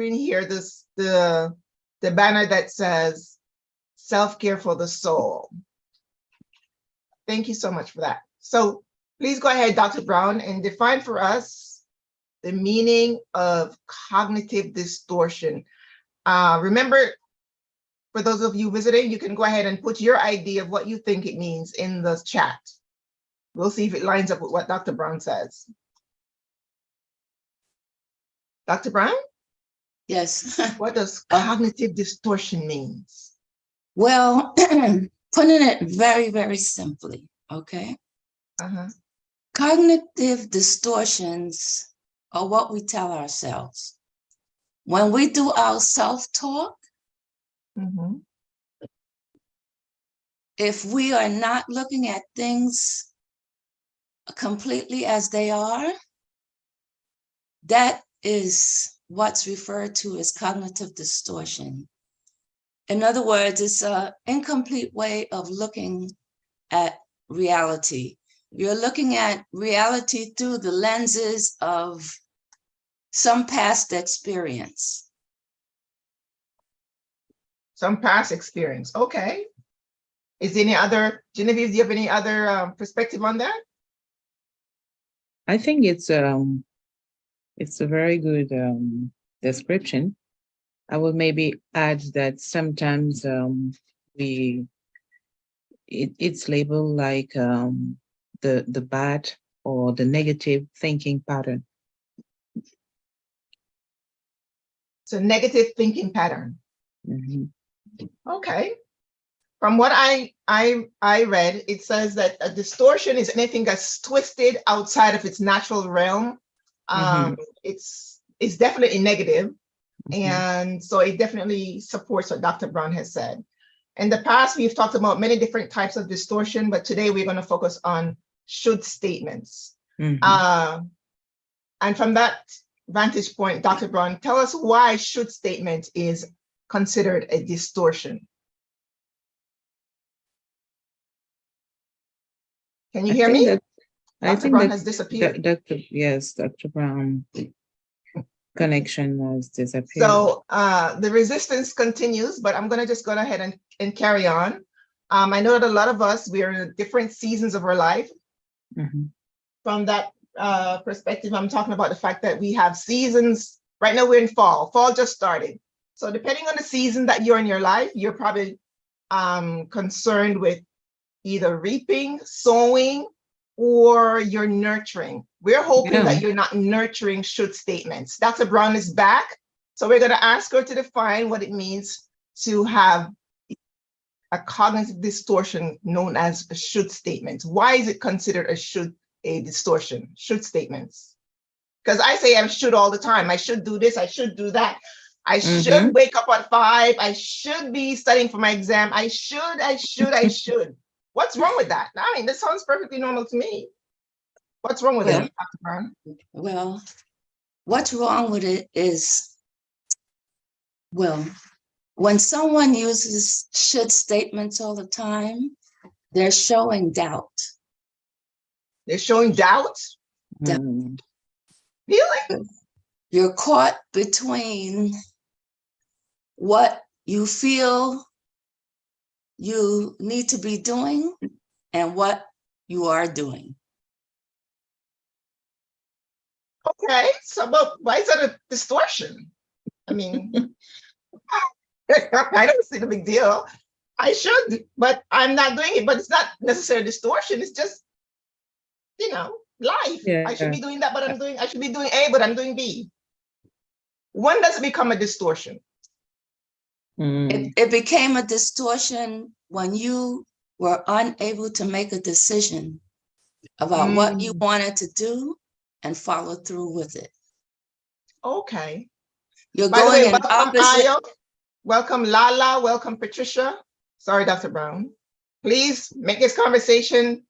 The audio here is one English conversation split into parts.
screen here the banner that says self-care for the soul. Thank you so much for that. So please go ahead, Dr. Brown, and define for us the meaning of cognitive distortion. Remember, for those of you visiting, you can go ahead and put your idea of what you think it means in the chat. We'll see if it lines up with what Dr. Brown says. Dr. Brown? Yes. What does cognitive distortion mean? Well, putting it very, very simply, okay? Cognitive distortions are what we tell ourselves. When we do our self-talk, if we are not looking at things completely as they are, that is what's referred to as cognitive distortion. In other words, it's an incomplete way of looking at reality. You're looking at reality through the lenses of some past experience. Some past experience, okay. Is there any other, Genevieve, do you have any other perspective on that? I think it's a very good description. I will maybe add that sometimes it's labeled like the bad or the negative thinking pattern. So negative thinking pattern. Okay. From what I read, it says that a distortion is anything that's twisted outside of its natural realm. It's definitely negative. And so it definitely supports what Dr. Brown has said. In the past, we've talked about many different types of distortion, but today we're going to focus on should statements. And from that vantage point, Dr. Brown, tell us why should statement is considered a distortion. Can you hear me? Dr. Brown has disappeared. Dr. Brown connection has disappeared. So the resistance continues, but I'm going to just go ahead and carry on. I know that a lot of us, we are in different seasons of our life. From that perspective, I'm talking about the fact that we have seasons. Right now we're in fall. Fall just started. So depending on the season that you're in your life, you're probably concerned with either reaping, sowing, or you're nurturing. We're hoping that you're not nurturing should statements. Dr. Brown is back. So we're going to ask her to define what it means to have a cognitive distortion known as a should statement. Why is it considered a distortion, should statements? Because I say I should all the time. I should do this, I should do that. I should wake up at 5. I should be studying for my exam. I should. What's wrong with that? I mean, this sounds perfectly normal to me. What's wrong with it, Dr. Brown? Well, what's wrong with it is, well, when someone uses should statements all the time, they're showing doubt. They're showing doubt? Really? You're caught between what you feel you need to be doing and what you are doing. Okay, so but why is that a distortion? I mean, I don't see the big deal. I should, but I'm not doing it. But it's not necessarily distortion. It's just, life. I should be doing that, but I should be doing A, but I'm doing B. When does it become a distortion? It became a distortion when you were unable to make a decision about what you wanted to do and follow through with it. Okay. You're By the going way, in welcome opposite. Ayo, welcome Lala, welcome Patricia. Sorry, Dr. Brown. Please make this conversation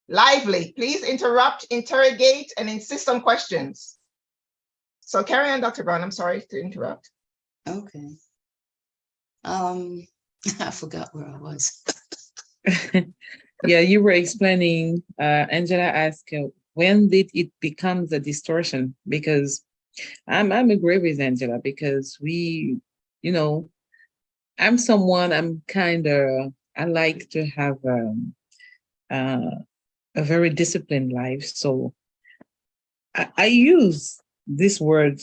lively. Please interrupt, interrogate, and insist on questions. So carry on, Dr. Brown. I'm sorry to interrupt. Okay. I forgot where I was. Yeah, you were explaining, Angela asked, when did it become the distortion? Because I'm agree with Angela because we, you know, I like to have uh, a very disciplined life. So I use this word,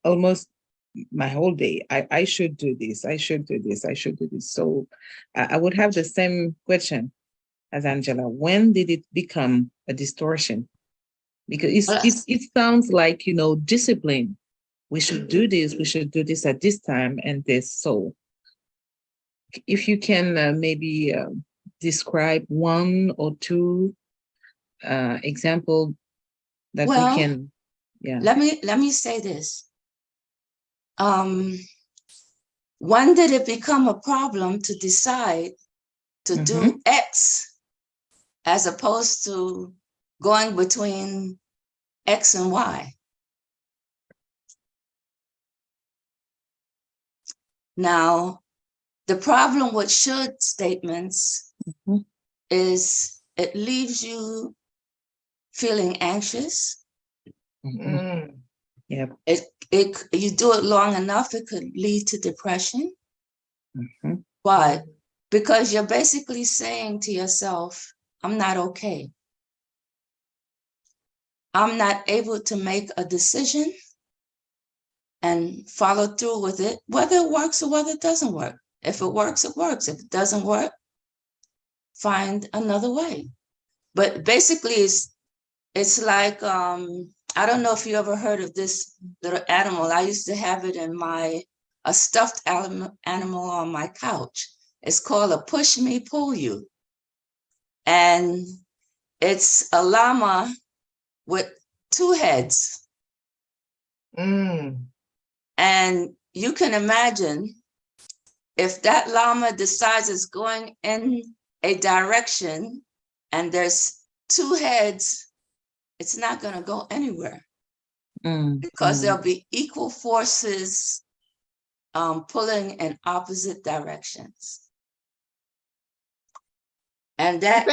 almost my whole day. I should do this. I should do this. I should do this. So I would have the same question as Angela. When did it become a distortion? Because it sounds like, discipline. We should do this. We should do this at this time and this. So if you can maybe describe one or two example that we Well, can, yeah. let me say this. When did it become a problem to decide to do X as opposed to going between X and Y? Now, the problem with should statements is it leaves you feeling anxious. Yep. You do it long enough, it could lead to depression. But because you're basically saying to yourself, I'm not okay. I'm not able to make a decision and follow through with it, whether it works or whether it doesn't work. If it works, it works. If it doesn't work, find another way. But basically, it's like, I don't know if you ever heard of this little animal. I used to have it in a stuffed animal on my couch. It's called a push me, pull you. And it's a llama with two heads. And you can imagine if that llama decides it's going in a direction and there's two heads, it's not going to go anywhere because there'll be equal forces pulling in opposite directions. And that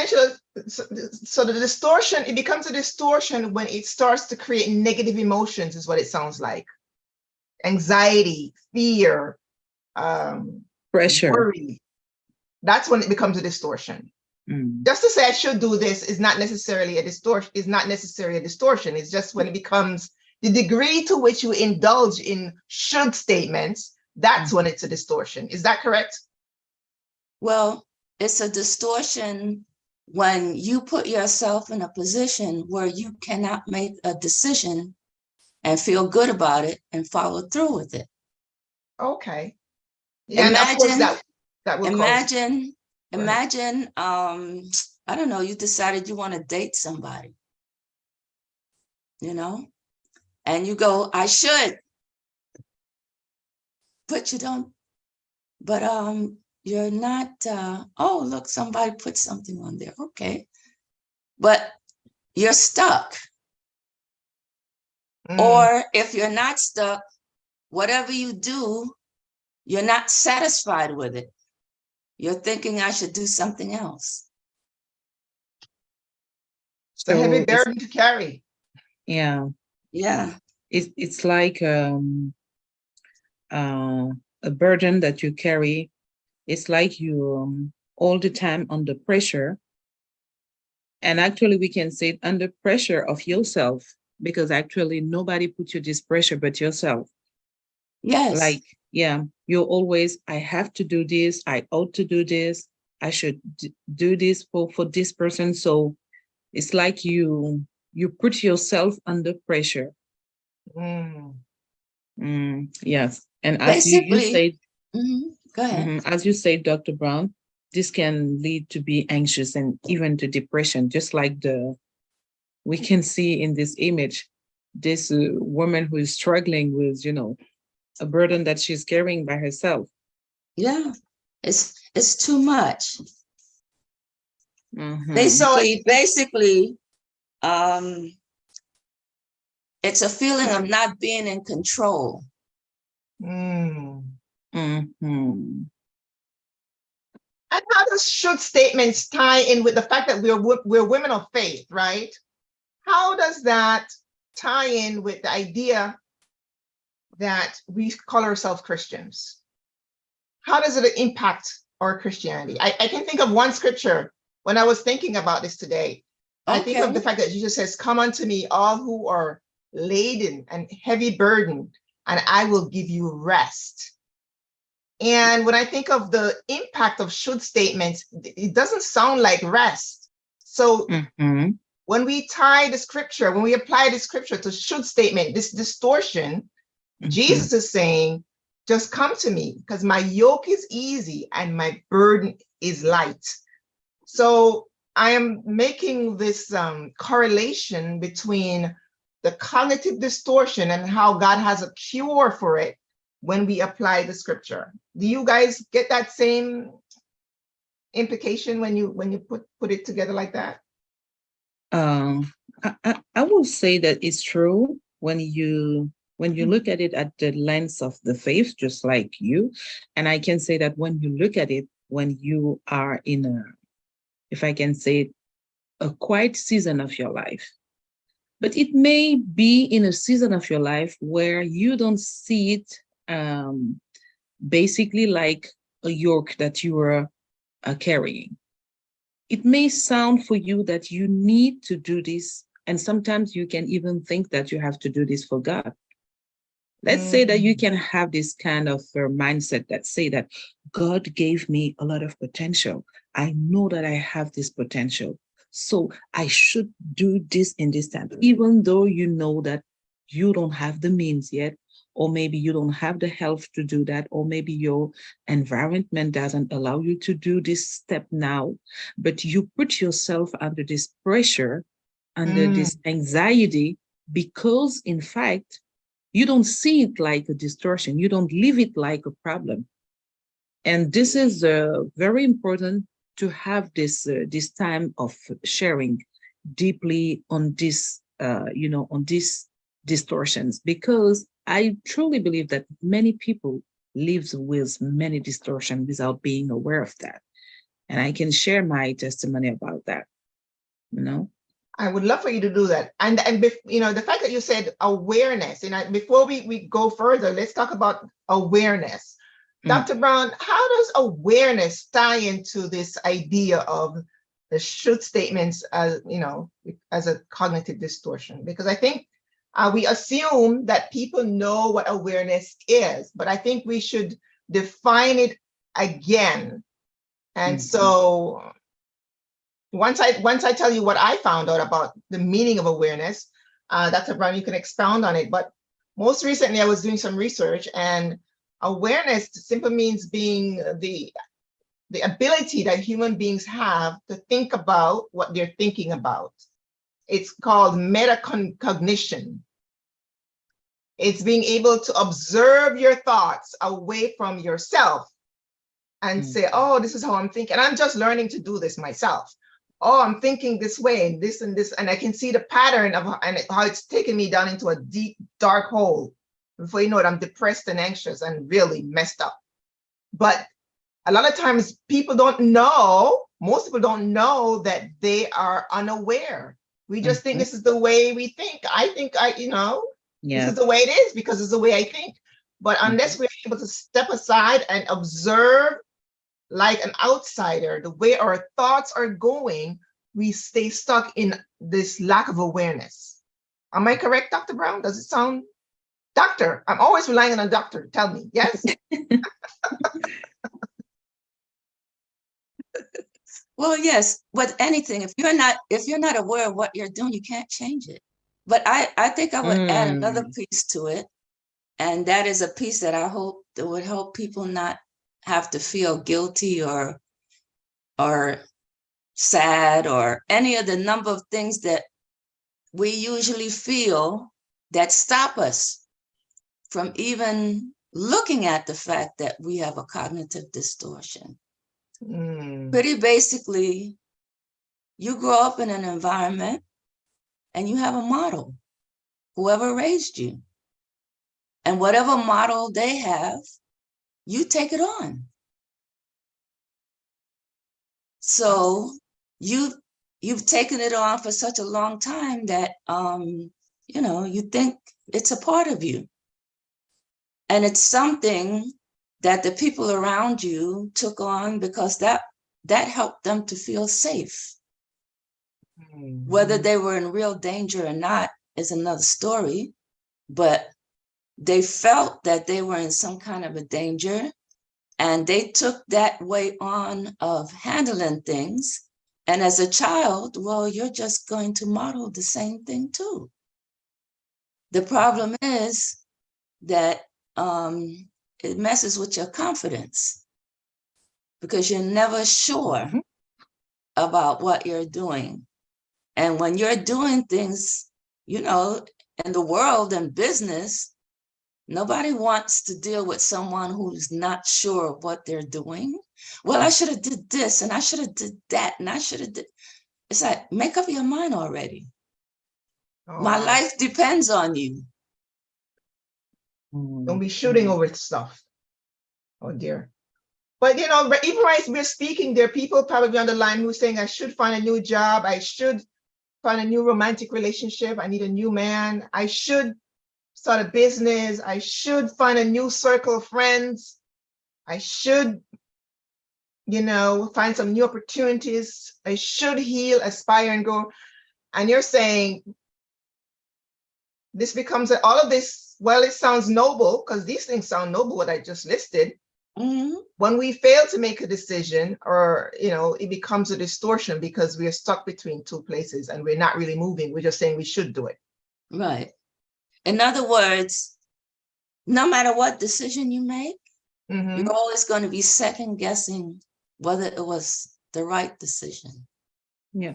so the distortion, it becomes a distortion when it starts to create negative emotions, is what it sounds like. Anxiety, fear, pressure, worry. That's when it becomes a distortion. Just to say I should do this is not necessarily a distortion. It's just when it becomes the degree to which you indulge in should statements, that's when it's a distortion. Is that correct? Well, it's a distortion when you put yourself in a position where you cannot make a decision and feel good about it and follow through with it. Okay. Yeah, imagine that will imagine, I don't know, you decided you want to date somebody, and you go, I should, but you don't, but you're not, oh, look, somebody put something on there. Okay. But you're stuck. Or if you're not stuck, whatever you do, you're not satisfied with it. You're thinking I should do something else. It's a heavy burden to carry. Yeah. Yeah. It's like a burden that you carry. It's like you all the time under pressure. And actually, we can say under pressure of yourself, because actually nobody put you this pressure but yourself. Yes. Like, yeah, you're always, I have to do this. I ought to do this. I should do this for this person. So it's like you put yourself under pressure. Yes. And as you said, go ahead. As you said, Dr. Brown, this can lead to be anxious and even to depression, just like we can see in this image, this woman who is struggling with, a burden that she's carrying by herself. Yeah, it's too much. Basically, it's a feeling of not being in control. And how does should statements tie in with the fact that we're women of faith, right? How does that tie in with the idea that we call ourselves Christians? How does it impact our Christianity? I can think of one scripture when I was thinking about this today. I think of the fact that Jesus says, come unto me, all who are laden and heavy burdened, and I will give you rest. And when I think of the impact of should statements, it doesn't sound like rest. So when we tie the scripture, when we apply the scripture to should statement, this distortion, Jesus is saying, just come to me because my yoke is easy and my burden is light. So I am making this correlation between the cognitive distortion and how God has a cure for it when we apply the scripture. Do you guys get that same implication when you put it together like that? I will say that it's true when you look at it at the lens of the faith, just like you. And I can say that when you look at it, when you are in a, if I can say it, a quiet season of your life, but it may be in a season of your life where you don't see it basically like a yoke that you are carrying. It may sound for you that you need to do this, and sometimes you can even think that you have to do this for God. Let's say that you can have this kind of mindset that say that God gave me a lot of potential. I know that I have this potential, so I should do this in this time, even though you know that you don't have the means yet, or maybe you don't have the health to do that, or maybe your environment doesn't allow you to do this step now, but you put yourself under this pressure, under this anxiety, because in fact, you don't see it like a distortion. You don't live it like a problem. And this is very important to have this time of sharing deeply on this, on these distortions, because I truly believe that many people live with many distortions without being aware of that. And I can share my testimony about that, I would love for you to do that. And the fact that you said awareness, before we go further, let's talk about awareness. Dr. Brown, how does awareness tie into this idea of the should statements as a cognitive distortion? Because I think we assume that people know what awareness is, but I think we should define it again. And so once I tell you what I found out about the meaning of awareness, Dr. Brown, you can expound on it. But most recently, I was doing some research, and awareness simply means being the ability that human beings have to think about what they're thinking about. It's called metacognition. It's being able to observe your thoughts away from yourself and say, oh, this is how I'm thinking. I'm just learning to do this myself. Oh, I'm thinking this way and this, and I can see the pattern of how it's taken me down into a deep, dark hole. Before you know it, I'm depressed and anxious and really messed up. But a lot of times people don't know, most people don't know that they are unaware. We just think this is the way we think. I think this is the way it is because it's the way I think. But unless we're able to step aside and observe like an outsider, the way our thoughts are going, we stay stuck in this lack of awareness. Am I correct, Dr. Brown? Does it sound? Doctor, I'm always relying on a doctor. Tell me, yes? Well, yes, with anything, if you're not aware of what you're doing, you can't change it. But I think I would add another piece to it. And that is a piece that I hope that would help people not have to feel guilty or sad or any of the number of things that we usually feel that stop us from even looking at the fact that we have a cognitive distortion. Pretty basically, you grow up in an environment and you have a model, whoever raised you. And whatever model they have, you take it on. So you've taken it on for such a long time that you think it's a part of you. And it's something that the people around you took on because that helped them to feel safe. Whether they were in real danger or not is another story, but they felt that they were in some kind of a danger, and they took that way on of handling things. And as a child, well, you're just going to model the same thing too. The problem is that it messes with your confidence because you're never sure about what you're doing. And when you're doing things, in the world and business, nobody wants to deal with someone who's not sure of what they're doing. Well, I should have did this and I should have did that and I should have did. It's like, make up your mind already. My life depends on you. Don't be shooting over stuff. Oh dear. But even as we're speaking, there are people probably on the line who are saying, I should find a new job. I should find a new romantic relationship. I need a new man. I should start a business. I should find a new circle of friends. I should, find some new opportunities. I should heal, aspire, and go. And you're saying this becomes all of this. Well, it sounds noble because these things sound noble, what I just listed. When we fail to make a decision, or it becomes a distortion because we are stuck between two places and we're not really moving. We're just saying we should do it. Right. In other words, no matter what decision you make, you're always going to be second guessing whether it was the right decision. Yeah.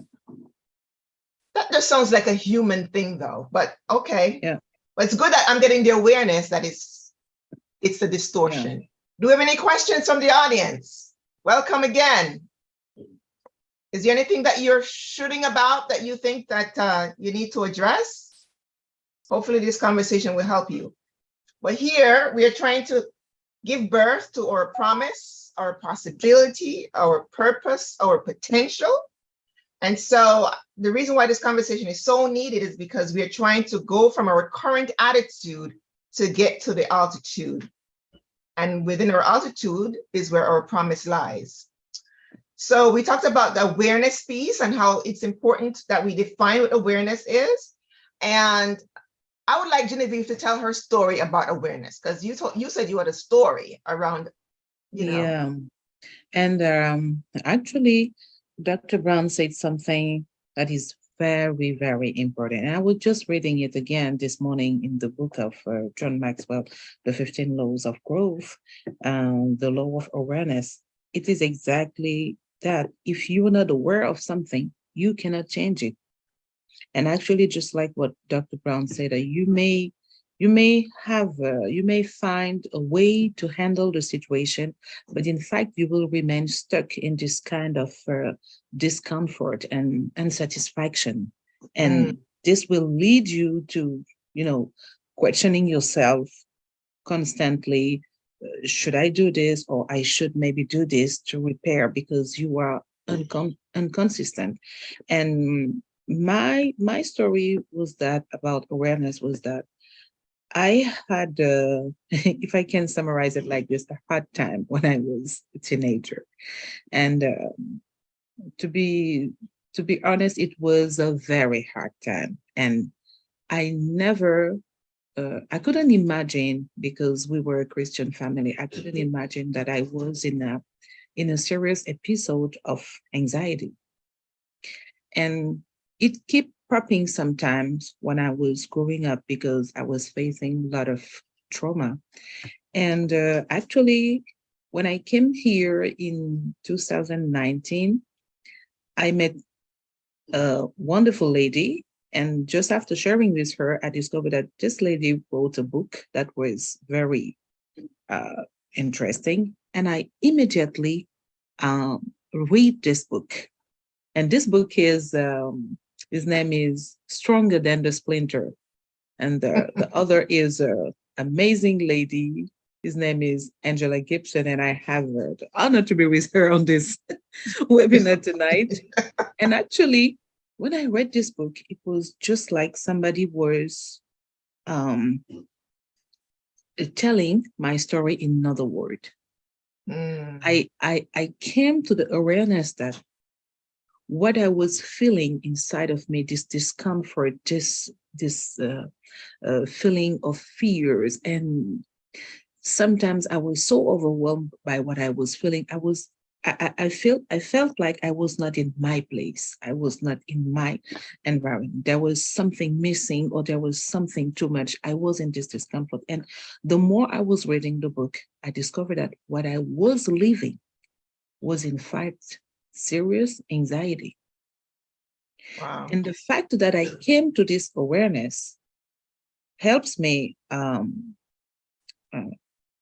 That just sounds like a human thing though, but okay. Yeah. But it's good that I'm getting the awareness that it's a distortion. Yeah. Do we have any questions from the audience? Welcome again. Is there anything that you're shooting about that you think that you need to address? Hopefully this conversation will help you. But here we are trying to give birth to our promise, our possibility, our purpose, our potential. And so the reason why this conversation is so needed is because we are trying to go from our current attitude to get to the altitude. And within our altitude is where our promise lies. So we talked about the awareness piece and how it's important that we define what awareness is. And I would like Genevieve to tell her story about awareness, because you said you had a story around, Yeah. And actually, Dr. Brown said something that is very, very important. And I was just reading it again this morning in the book of John Maxwell, The 15 Laws of Growth, the law of awareness. It is exactly that. If you are not aware of something, you cannot change it. And actually, just like what Dr. Brown said, you may find a way to handle the situation, but in fact, you will remain stuck in this kind of discomfort and unsatisfaction. And this will lead you to, questioning yourself constantly. Should I do this, or I should maybe do this to repair, because you are inconsistent. And my story was that about awareness was that I had, if I can summarize it like this, a hard time when I was a teenager. And to be honest, it was a very hard time. And I couldn't imagine, because we were a Christian family, I couldn't imagine that I was in a serious episode of anxiety. And it kept popping sometimes when I was growing up because I was facing a lot of trauma. And actually, when I came here in 2019, I met a wonderful lady. And just after sharing with her, I discovered that this lady wrote a book that was very interesting. And I immediately read this book. And this book is, his name is Stronger Than the Splinter. And the other is an amazing lady. His name is Angela Gibson. And I have the honor to be with her on this webinar tonight. And actually, when I read this book, it was just like somebody was telling my story in another word. Mm. I came to the awareness that what I was feeling inside of me, this discomfort, this feeling of fears, and sometimes I was so overwhelmed by what I was feeling. I felt like I was not in my place. I was not in my environment. There was something missing, or there was something too much. I was in this discomfort. And the more I was reading the book, I discovered that what I was living was in fact serious anxiety. Wow. And the fact that I came to this awareness helps me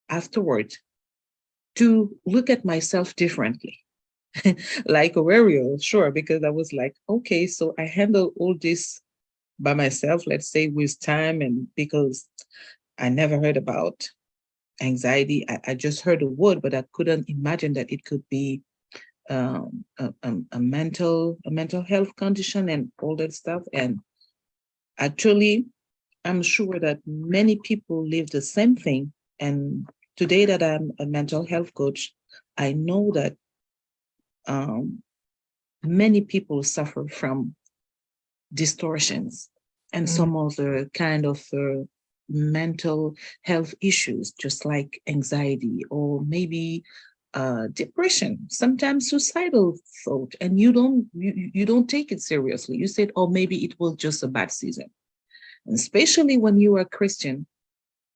afterward to look at myself differently. Like Aurelio, sure, because I was like, okay, so I handle all this by myself, let's say with time, and because I never heard about anxiety. I just heard a word, but I couldn't imagine that it could be a mental health condition and all that stuff. And actually, I'm sure that many people live the same thing. And today that I'm a mental health coach, I know that many people suffer from distortions and some other kind of mental health issues, just like anxiety or maybe depression, sometimes suicidal thought, and you don't take it seriously. You said, oh, maybe it was just a bad season. And especially when you are Christian,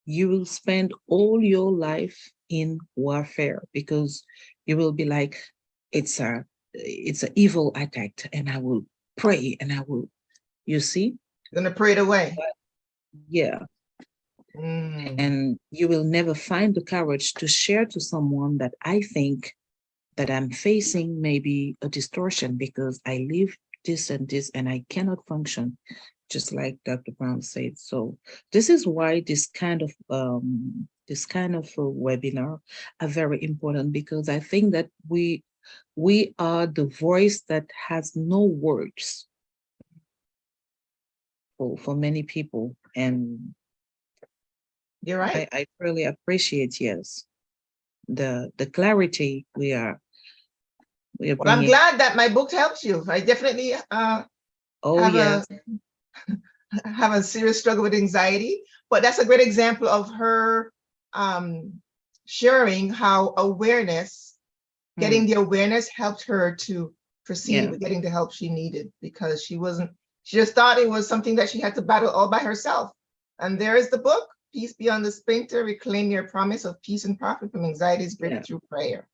you will spend all your life in warfare, because you will be like, it's an evil attack, and I will pray, and I will, you see? Gonna pray it away. Yeah. And you will never find the courage to share to someone that I think that I'm facing maybe a distortion because I live this and this and I cannot function, just like Dr. Brown said. So this is why this kind of webinar are very important, because I think that we are the voice that has no words for many people. And you're right. I really appreciate, yes, the clarity we are Well, bringing. I'm glad that my book helps you. I definitely have a serious struggle with anxiety, but that's a great example of her sharing how awareness, getting the awareness helped her to proceed with getting the help she needed, because she just thought it was something that she had to battle all by herself. And there is the book, Peace Beyond the Splinter, Reclaim Your Promise of Peace and Profit from Anxiety's Breakthrough Prayer.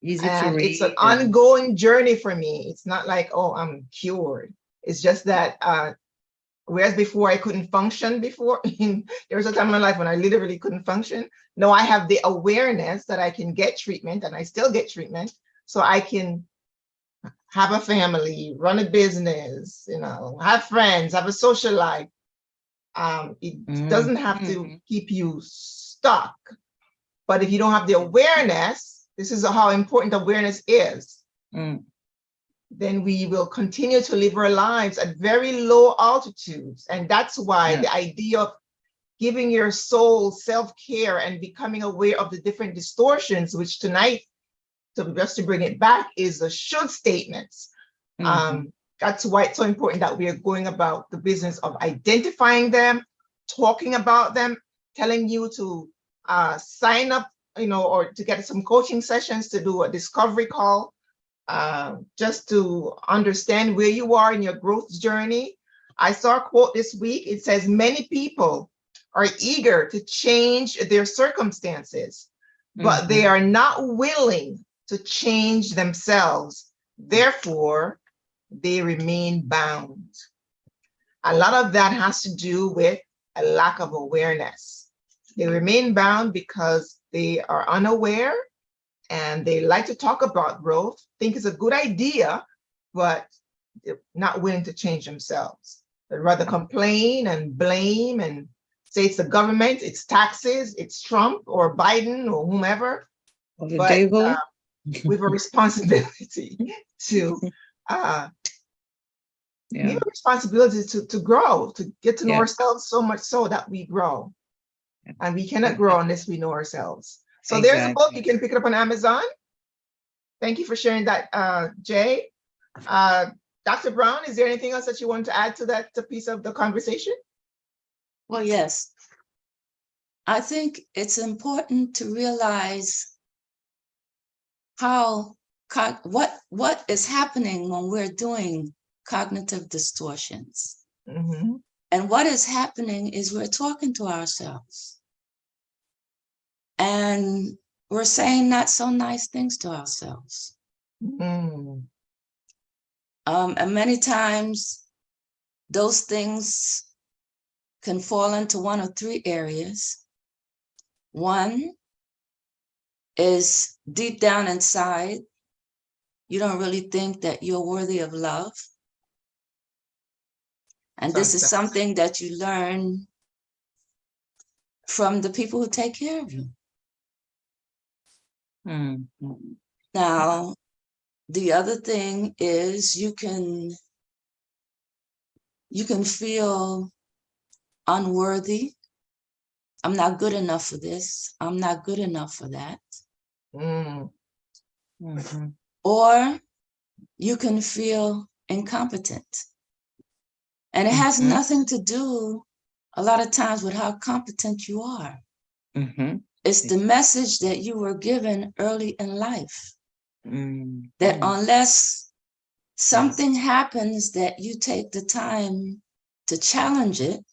Easy to read. It's an ongoing journey for me. It's not like, oh, I'm cured. It's just that whereas before I couldn't function before, there was a time in my life when I literally couldn't function. Now I have the awareness that I can get treatment, and I still get treatment, so I can have a family, run a business, have friends, have a social life. It doesn't have to keep you stuck. But if you don't have the awareness, this is how important awareness is, then we will continue to live our lives at very low altitudes. And that's why the idea of giving your soul self-care and becoming aware of the different distortions, which tonight, just to bring it back, is the should statements. That's why it's so important that we are going about the business of identifying them, talking about them, telling you to sign up, or to get some coaching sessions, to do a discovery call, just to understand where you are in your growth journey. I saw a quote this week. It says, many people are eager to change their circumstances, but they are not willing to change themselves. Therefore, they remain bound. A lot of that has to do with a lack of awareness. They remain bound because they are unaware, and they like to talk about growth, think it's a good idea, but they're not willing to change themselves. They'd rather complain and blame and say it's the government, it's taxes, it's Trump or Biden or whomever. Or the devil. We have a responsibility to we have a responsibility to grow, to get to know ourselves, so much so that we grow. And we cannot grow unless we know ourselves. So Exactly. there's a book. You can pick it up on Amazon. Thank you for sharing that, Jay. Dr. Brown, is there anything else that you want to add to that piece of the conversation? Well, yes. I think it's important to realize what is happening when we're doing cognitive distortions. Mm-hmm. And what is happening is we're talking to ourselves. And we're saying not so nice things to ourselves. Mm. And many times those things can fall into one of three areas. One is deep down inside, you don't really think that you're worthy of love. And this is something that you learn from the people who take care of you. Mm-hmm. Now, the other thing is you can feel unworthy. I'm not good enough for this. I'm not good enough for that. Mm-hmm. Or you can feel incompetent. And it has nothing to do a lot of times with how competent you are. Mm-hmm. It's the message that you were given early in life. That unless something happens that you take the time to challenge it,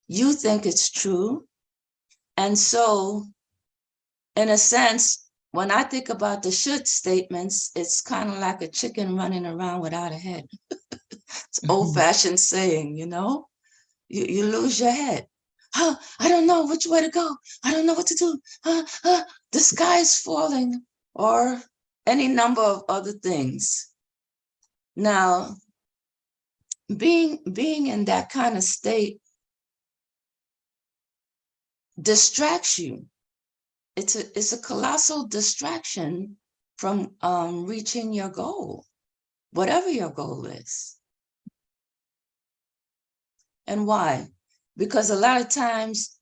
you think it's true. And so, in a sense, when I think about the should statements, it's kind of like a chicken running around without a head. It's old-fashioned saying, you know? You lose your head. I don't know which way to go. I don't know what to do. The sky is falling, or any number of other things. Now, being in that kind of state distracts you. It's a colossal distraction from reaching your goal, whatever your goal is. And why? Because a lot of times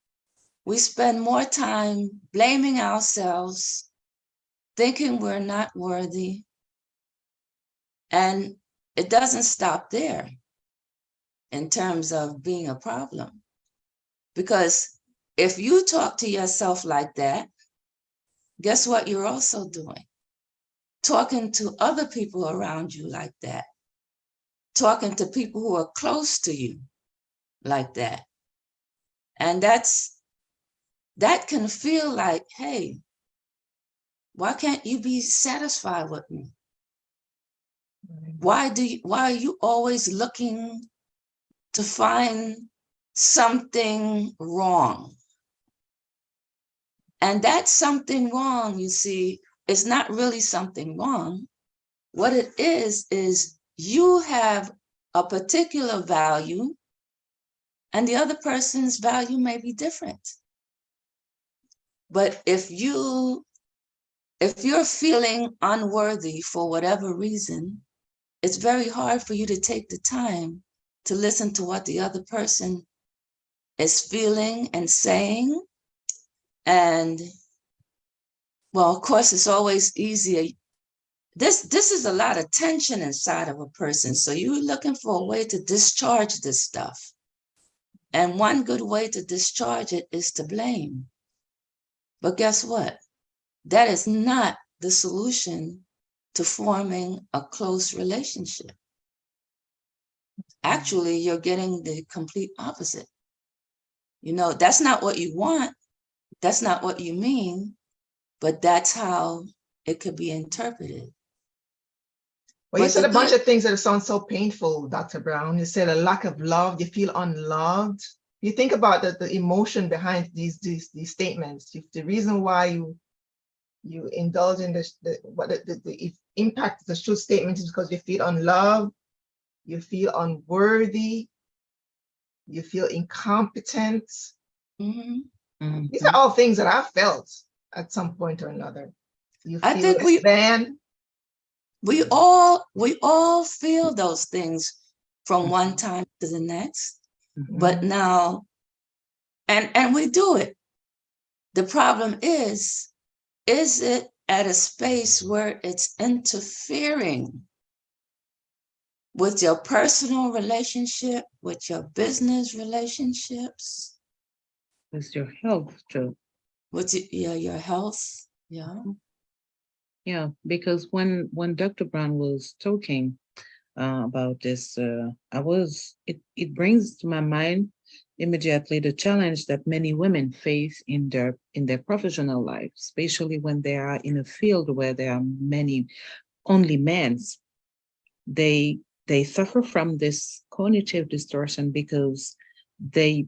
we spend more time blaming ourselves, thinking we're not worthy. And it doesn't stop there in terms of being a problem. Because if you talk to yourself like that, guess what you're also doing? Talking to other people around you like that. Talking to people who are close to you like that. And that can feel like, hey, why can't you be satisfied with me? Why are you always looking to find something wrong? And that something wrong, you see, is not really something wrong. What it is you have a particular value and the other person's value may be different. But if you're feeling unworthy for whatever reason, it's very hard for you to take the time to listen to what the other person is feeling and saying. And, well, of course, it's always easier. This is a lot of tension inside of a person. So you're looking for a way to discharge this stuff. And one good way to discharge it is to blame. But guess what? That is not the solution to forming a close relationship. Actually, you're getting the complete opposite. You know, that's not what you want. That's not what you mean, but that's how it could be interpreted. Well, you said a bunch of things that sound so painful, Dr. Brown. You said a lack of love, you feel unloved. You think about the emotion behind these statements. The reason why you indulge in the impact of the truth statement is because you feel unloved, you feel unworthy, you feel incompetent. These are all things that I've felt at some point or another. You feel less than. We all feel those things from one time to the next. But now And we do it. The problem is it at a space where it's interfering with your personal relationship, with your business relationships, With your health too. with your health? Yeah. Yeah, because when Dr. Brown was talking about this, it brings to my mind immediately the challenge that many women face in their professional life, especially when they are in a field where there are many only men. They suffer from this cognitive distortion because they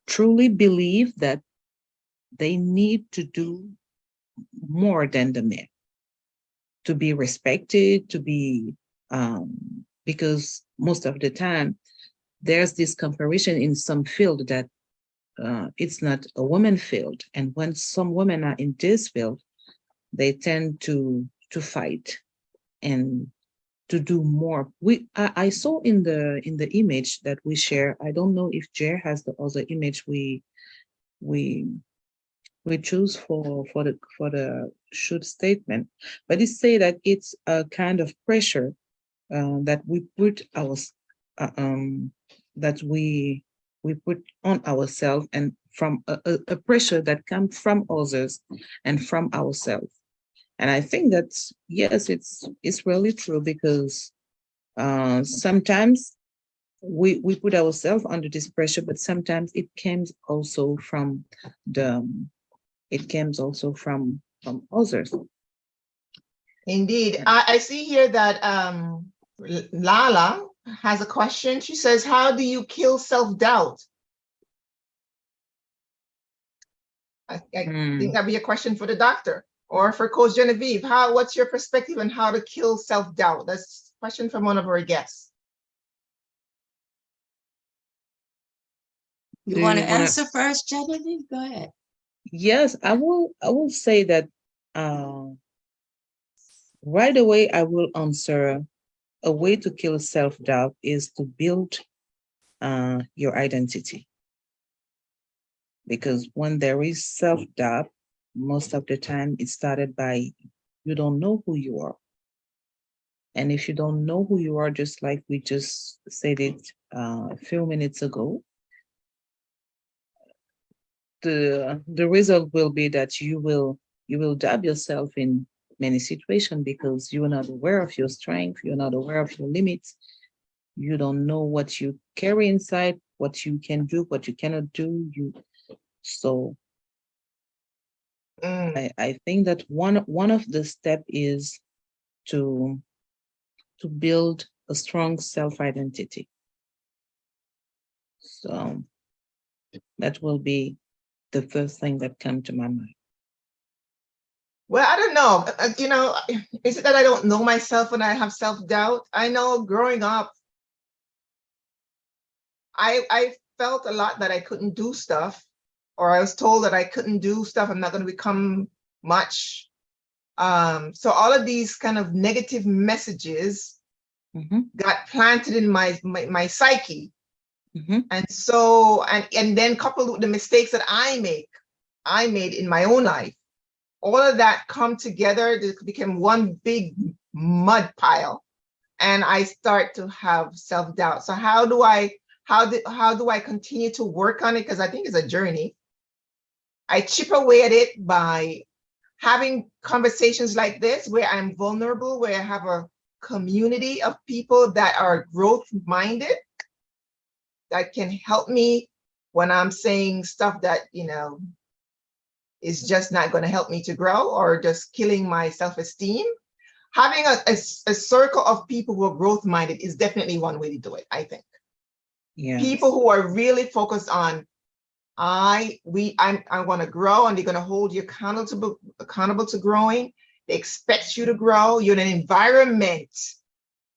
truly believe that they need to do more than the men to be respected, to be because most of the time there's this comparison in some field that it's not a woman field, and when some women are in this field, they tend to fight and to do more. I saw in the image that we share. I don't know if Jer has the other image we choose for the should statement, but it say that it's a kind of pressure that we put that we put on ourselves, and from a pressure that comes from others and from ourselves. And I think that's, yes, it's really true, because sometimes we put ourselves under this pressure, but sometimes it comes also from others. Indeed. I see here that Lala has a question. She says, how do you kill self-doubt? I think that'd be a question for the doctor or for Coach Genevieve. What's your perspective on how to kill self-doubt? That's a question from one of our guests. You want to answer first, Genevieve? Go ahead. Yes, I will say that right away. I will answer. A way to kill self-doubt is to build your identity. Because when there is self-doubt, most of the time it started by you don't know who you are. And if you don't know who you are, just like we just said it a few minutes ago, the result will be that you will doubt yourself in many situations, because you are not aware of your strength, you're not aware of your limits, you don't know what you carry inside, what you can do, what you cannot do. I think that one of the steps is to build a strong self-identity. So that will be the first thing that comes to my mind. Well, I don't know. Is it that I don't know myself when I have self-doubt? I know growing up, I felt a lot that I couldn't do stuff, or I was told that I couldn't do stuff. I'm not going to become much. So all of these kind of negative messages got planted in my psyche. And so, and then coupled with the mistakes that I made in my own life, all of that come together, it became one big mud pile, and I start to have self-doubt. So how do I continue to work on it? Because I think it's a journey. I chip away at it by having conversations like this, where I'm vulnerable, where I have a community of people that are growth-minded, that can help me when I'm saying stuff that, is just not going to help me to grow, or just killing my self-esteem. Having a circle of people who are growth-minded is definitely one way to do it, I think. Yeah. People who are really focused on, I want to grow, and they're going to hold you accountable to growing. They expect you to grow. You're in an environment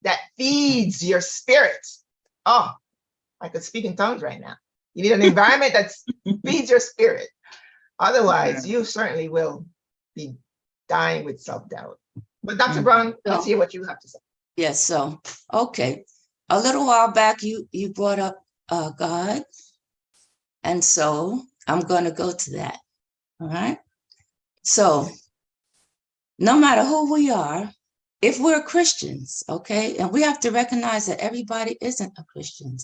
that feeds your spirit. Oh, I could speak in tongues right now. You need an environment that feeds your spirit. Otherwise, you certainly will be dying with self-doubt. But Dr. Brown, let's hear what you have to say. Yes, so, okay. A little while back, you brought up God. And so I'm going to go to that. All right. So no matter who we are, if we're Christians, okay, and we have to recognize that everybody isn't a Christian.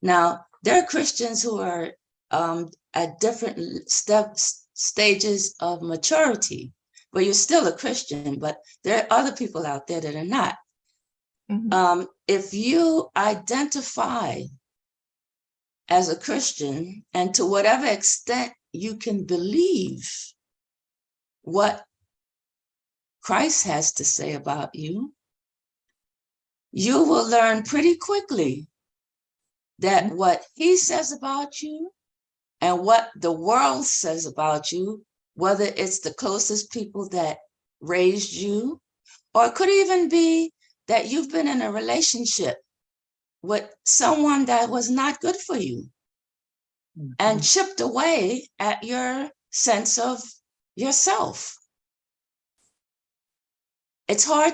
Now, there are Christians who are at different stages of maturity, but you're still a Christian, but there are other people out there that are not. Mm-hmm. If you identify as a Christian, and to whatever extent you can believe what Christ has to say about you, you will learn pretty quickly that what he says about you and what the world says about you, whether it's the closest people that raised you, or it could even be that you've been in a relationship with someone that was not good for you, mm-hmm. and chipped away at your sense of yourself. It's hard,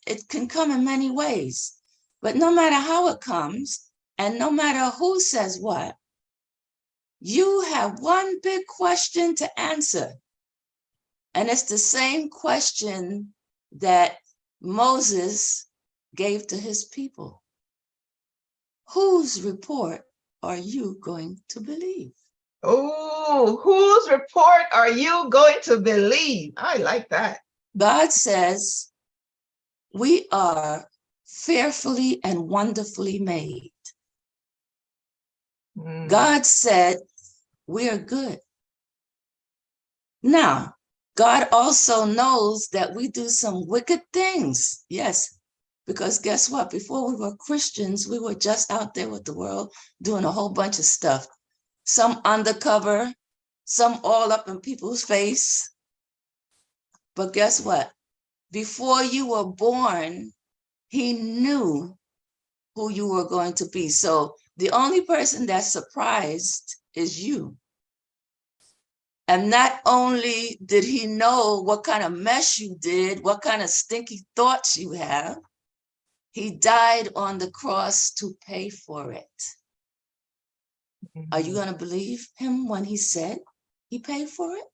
it can come in many ways, but no matter how it comes, and no matter who says what, you have one big question to answer. And it's the same question that Moses gave to his people. Whose report are you going to believe? Oh, whose report are you going to believe? I like that. God says we are fearfully and wonderfully made. God said we are good. Now, God also knows that we do some wicked things. Yes, because guess what? Before we were Christians, we were just out there with the world doing a whole bunch of stuff. Some undercover, some all up in people's face. But guess what? Before you were born, he knew who you were going to be. So the only person that's surprised is you. And not only did he know what kind of mess you did, what kind of stinky thoughts you have, he died on the cross to pay for it. Mm-hmm. Are you going to believe him when he said he paid for it?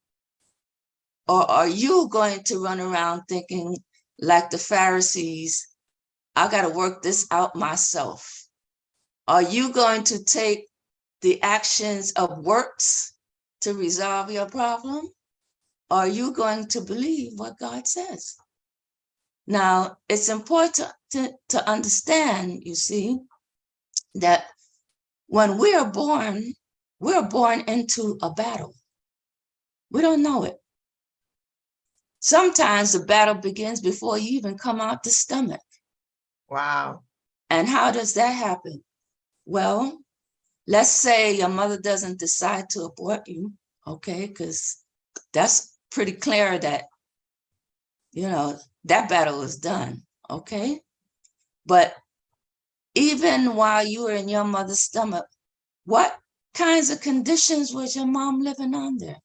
Or are you going to run around thinking like the Pharisees, I got to work this out myself? Are you going to take the actions of works to resolve your problem? Are you going to believe what God says? Now, it's important to understand, you see, that when we're born into a battle. We don't know it. Sometimes the battle begins before you even come out the stomach. Wow. And how does that happen? Well, let's say your mother doesn't decide to abort you, okay? Because that's pretty clear that, you know, that battle is done, okay? But even while you were in your mother's stomach, what kinds of conditions was your mom living under?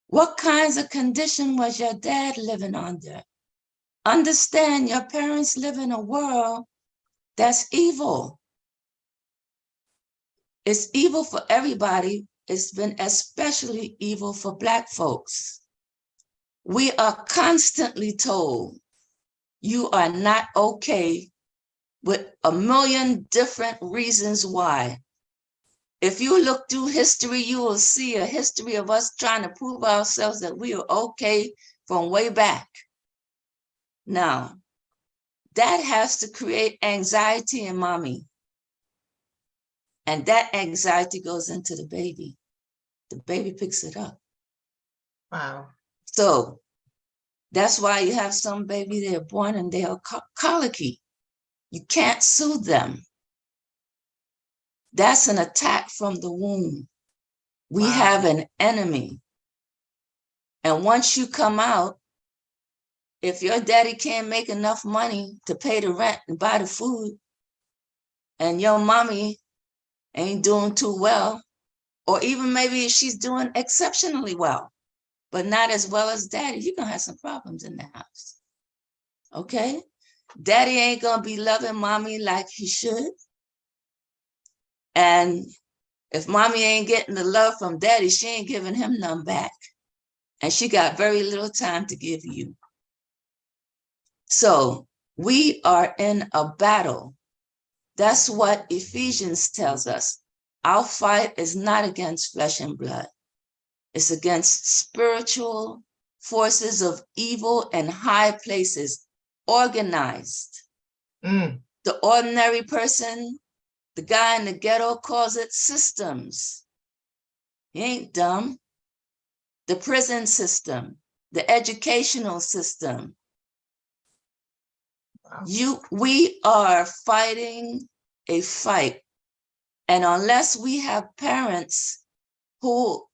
What kinds of condition was your dad living under? Understand, your parents live in a world that's evil. It's evil for everybody. It's been especially evil for Black folks. We are constantly told you are not okay with a million different reasons why. If you look through history, you will see a history of us trying to prove ourselves that we are okay from way back. Now, that has to create anxiety in mommy. And that anxiety goes into the baby. The baby picks it up. Wow. So that's why you have some baby, they're born and they are colicky. You can't soothe them. That's an attack from the womb. We have an enemy. And once you come out, if your daddy can't make enough money to pay the rent and buy the food, and your mommy ain't doing too well, or even maybe she's doing exceptionally well, but not as well as daddy, you're gonna have some problems in the house, okay? Daddy ain't gonna be loving mommy like he should. And If mommy ain't getting the love from daddy, she ain't giving him none back. And she got very little time to give you. So we are in a battle. That's what Ephesians tells us. Our fight is not against flesh and blood. It's against spiritual forces of evil in high places, organized. The ordinary person, the guy in the ghetto, calls it systems. He ain't dumb. The prison system, the educational system. Wow. We are fighting a fight. And unless we have parents who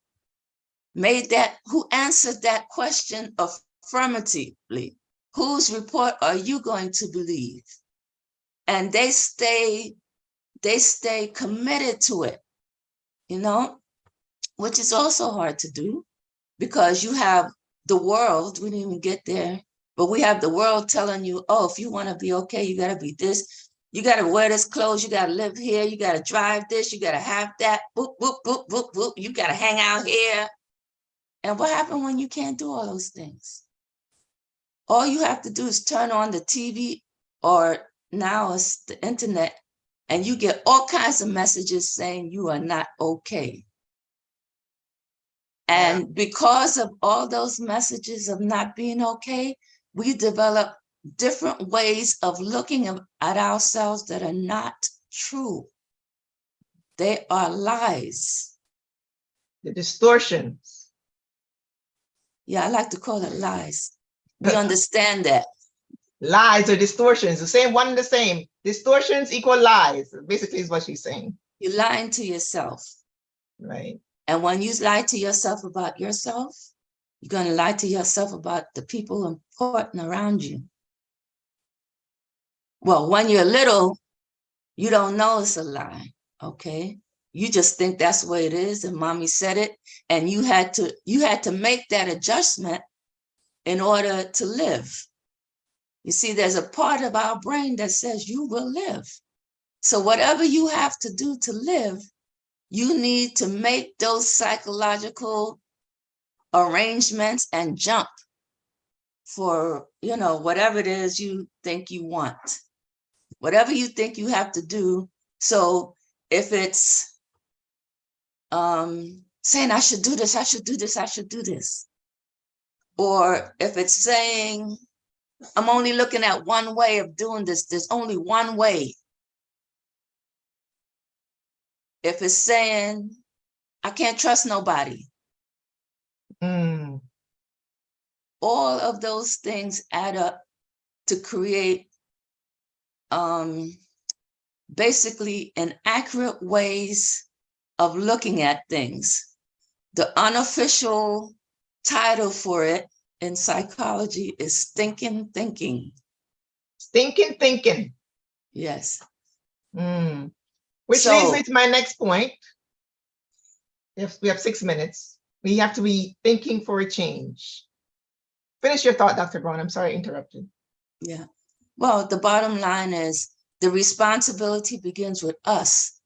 answered that question affirmatively, whose report are you going to believe? And they stay committed to it, which is also hard to do, because you have the world, we didn't even get there, but we have the world telling you, oh, if you want to be okay, you got to be this, you got to wear this clothes, you got to live here, you got to drive this, you got to have that, boop, boop, boop, boop, boop, you got to hang out here. And what happened when you can't do all those things? All you have to do is turn on the TV, or now it's the internet, and you get all kinds of messages saying you are not okay. And because of all those messages of not being okay, we develop different ways of looking at ourselves that are not true. They are lies. The distortions. Yeah, I like to call it lies. We understand that. Lies or distortions, the same, one and the same. Distortions equal lies, basically is what she's saying. You're lying to yourself. Right. And when you lie to yourself about yourself, you're going to lie to yourself about the people important around you. Well, when you're little, you don't know it's a lie, okay? You just think that's the way it is, and mommy said it, and you had to make that adjustment in order to live. You see, there's a part of our brain that says you will live. So whatever you have to do to live, you need to make those psychological arrangements and jump for, whatever it is you think you want, whatever you think you have to do. So if it's saying, I should do this, I should do this, I should do this. Or if it's saying, I'm only looking at one way of doing this, there's only one way. If it's saying, I can't trust nobody. All of those things add up to create basically inaccurate ways of looking at things. The unofficial title for it in psychology is stinking thinking. Stinking thinking. Yes. Which leads me to my next point. If we have 6 minutes, we have to be thinking for a change. Finish your thought, Dr. Braun. I'm sorry I interrupted. Yeah. Well, the bottom line is the responsibility begins with us.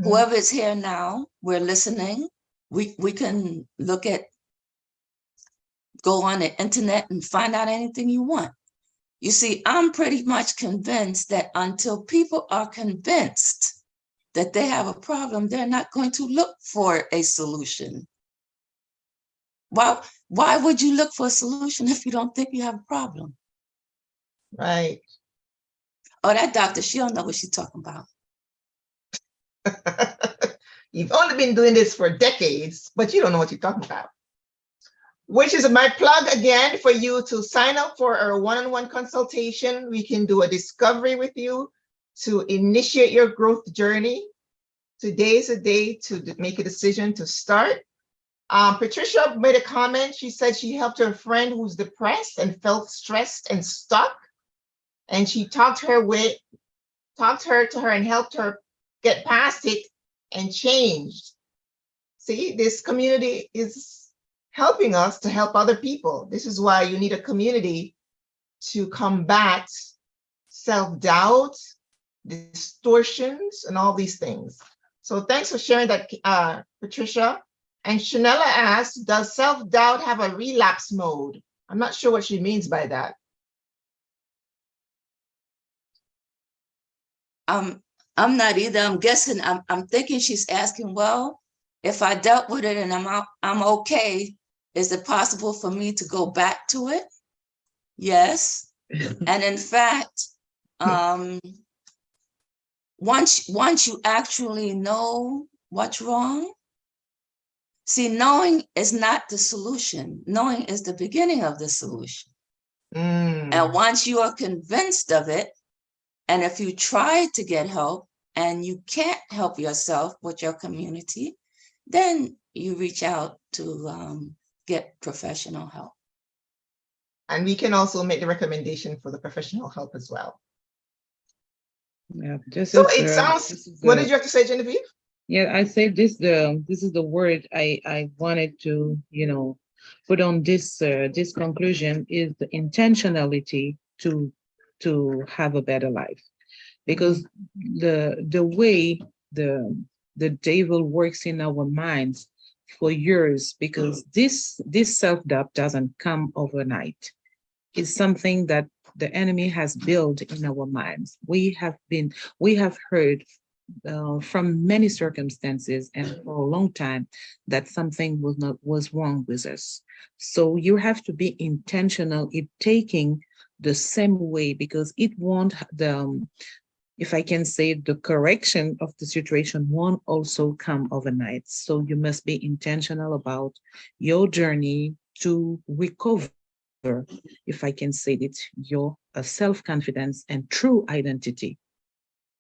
Whoever is here now, we're listening. We can go on the internet and find out anything you want. You see, I'm pretty much convinced that until people are convinced that they have a problem, they're not going to look for a solution. Why would you look for a solution if you don't think you have a problem? Right. Oh, that doctor, she don't know what she's talking about. You've only been doing this for decades, but you don't know what you're talking about. Which is my plug again for you to sign up for our one-on-one consultation. We can do a discovery with you to initiate your growth journey. Today is a day to make a decision to start. Patricia made a comment. She said she helped her friend who's depressed and felt stressed and stuck. And she talked her to her and helped her get past it and changed. See, this community is helping us to help other people. This is why you need a community to combat self-doubt, distortions, and all these things. So thanks for sharing that, Patricia. And Shanella asks, does self-doubt have a relapse mode? I'm not sure what she means by that. I'm not either. I'm guessing. I'm thinking she's asking, well, if I dealt with it and I'm okay, is it possible for me to go back to it? Yes. And in fact, once you actually know what's wrong, see, knowing is not the solution. Knowing is the beginning of the solution. And once you are convinced of it, and if you try to get help and you can't help yourself with your community, then you reach out to get professional help. And we can also make the recommendation for the professional help as well. Yeah, so it sounds, what did you have to say, Genevieve? Yeah, I say this is the word I wanted to, put on this conclusion is the intentionality to have a better life. Because the way the devil works in our minds for years, because this self-doubt doesn't come overnight. It's something that the enemy has built in our minds. We have heard from many circumstances and for a long time that something was wrong with us. So you have to be intentional in taking the same way, because it won't if I can say, the correction of the situation won't also come overnight. So you must be intentional about your journey to recover, if I can say it, your self-confidence and true identity.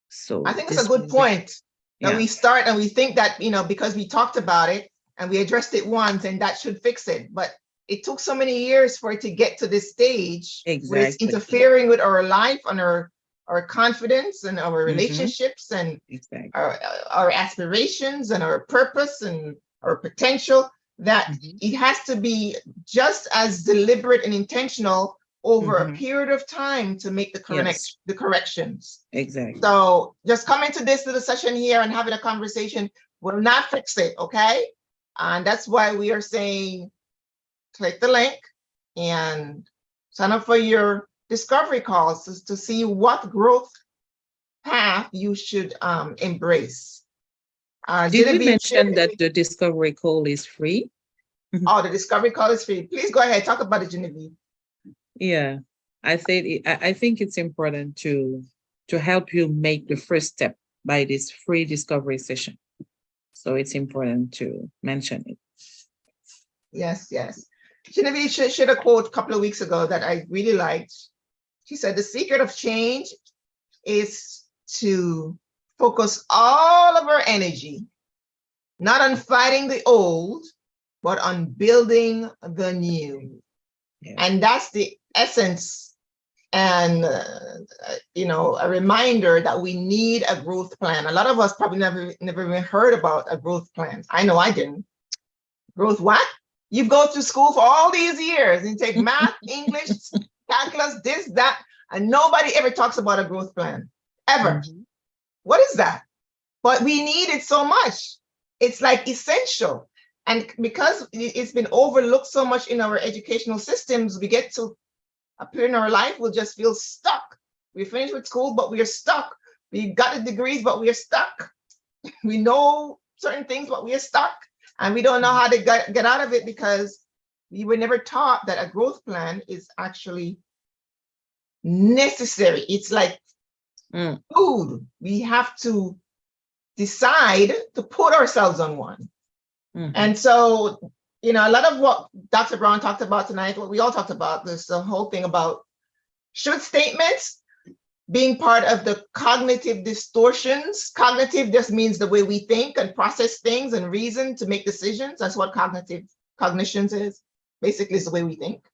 So I think it's a good point that we start and we think that, because we talked about it and we addressed it once and that should fix it. But it took so many years for it to get to this stage where it's interfering with our life and our confidence and our relationships and our aspirations and our purpose and our potential, that it has to be just as deliberate and intentional over a period of time to make the corrections. Exactly. So just coming to this little session here and having a conversation will not fix it, okay? And that's why we are saying, click the link and sign up for your discovery calls to see what growth path you should embrace. Did we mention that the discovery call is free? Oh, the discovery call is free. Please go ahead, talk about it, Genevieve. Yeah, I think it's important to help you make the first step by this free discovery session. So it's important to mention it. Yes. Genevieve shared a quote a couple of weeks ago that I really liked. She said, the secret of change is to focus all of our energy, not on fighting the old, but on building the new. Yeah. And that's the essence and, a reminder that we need a growth plan. A lot of us probably never even heard about a growth plan. I know I didn't. Growth what? You go to school for all these years and take math, English, calculus, this, that, and nobody ever talks about a growth plan, ever. What is that? But we need it so much. It's like essential. And because it's been overlooked so much in our educational systems, we get to a period in our life, we'll just feel stuck. We finished with school, but we are stuck. We got the degrees, but we are stuck. We know certain things, but we are stuck. And we don't know how to get out of it because we were never taught that a growth plan is actually necessary. It's like food. We have to decide to put ourselves on one. And so, a lot of what Dr. Brown talked about tonight, what we all talked about, this the whole thing about should statements being part of the cognitive distortions. Cognitive just means the way we think and process things and reason to make decisions. That's what cognitions is. Basically, it's the way we think.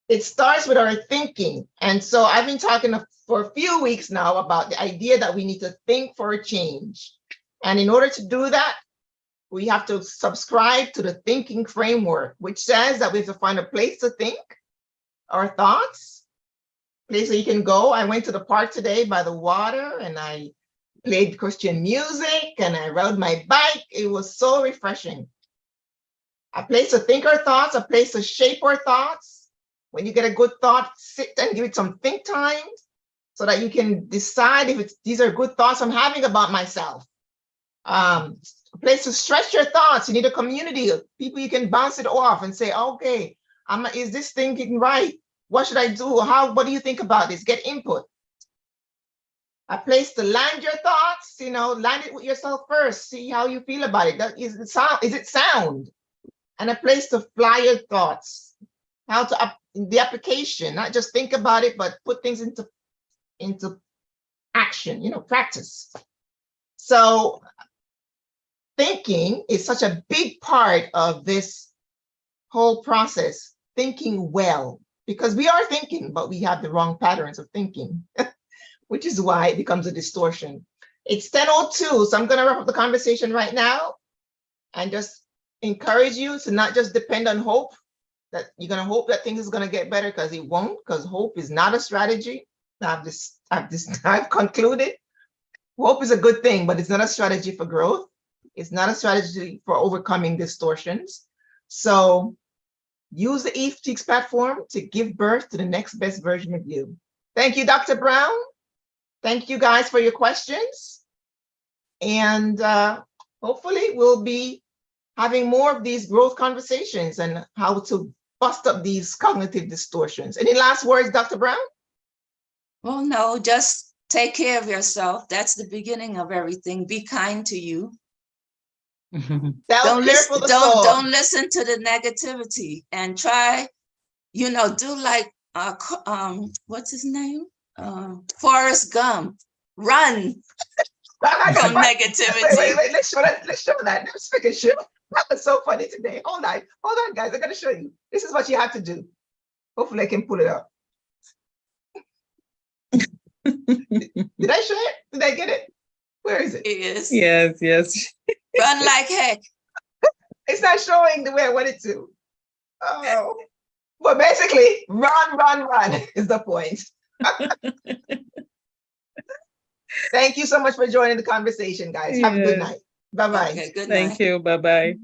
It starts with our thinking. And so I've been talking for a few weeks now about the idea that we need to think for a change. And in order to do that, we have to subscribe to the thinking framework, which says that we have to find a place to think our thoughts, place where you can go. I went to the park today by the water and I played Christian music and I rode my bike. It was so refreshing. A place to think our thoughts, a place to shape our thoughts. When you get a good thought, sit and give it some think time so that you can decide if these are good thoughts I'm having about myself. A place to stretch your thoughts. You need a community of people you can bounce it off and say, okay, is this thinking right? What should I do? What do you think about this? Get input. A place to land your thoughts, land it with yourself first. See how you feel about it. Is it sound? And a place to fly your thoughts. How to the application, not just think about it, but put things into action, practice. So thinking is such a big part of this whole process, thinking well, because we are thinking, but we have the wrong patterns of thinking, which is why it becomes a distortion. It's 10:02, so I'm going to wrap up the conversation right now and just encourage you to not just depend on hope, that you're going to hope that things is going to get better, because it won't, because hope is not a strategy. I've concluded. Hope is a good thing, but it's not a strategy for growth. It's not a strategy for overcoming distortions. So use the EFTIX platform to give birth to the next best version of you. Thank you, Dr. Brown. Thank you guys for your questions. And hopefully we'll be having more of these growth conversations and how to bust up these cognitive distortions. Any last words, Dr. Brown? Well, no, just take care of yourself. That's the beginning of everything. Be kind to you. Don't listen to the negativity, and try, do like what's his name? Forrest Gump. Run from negativity. Wait, let's show that. Let's make a show. That was so funny today. Hold on, guys. I'm gonna show you. This is what you have to do. Hopefully I can pull it up. Did I show it? Did I get it? Where is it? It is. Yes. Run like heck. It's not showing the way I want it to. Oh. Well, basically, run is the point. Thank you so much for joining the conversation, guys. Have a good night. Bye-bye. Okay, good night. Thank you. Bye-bye.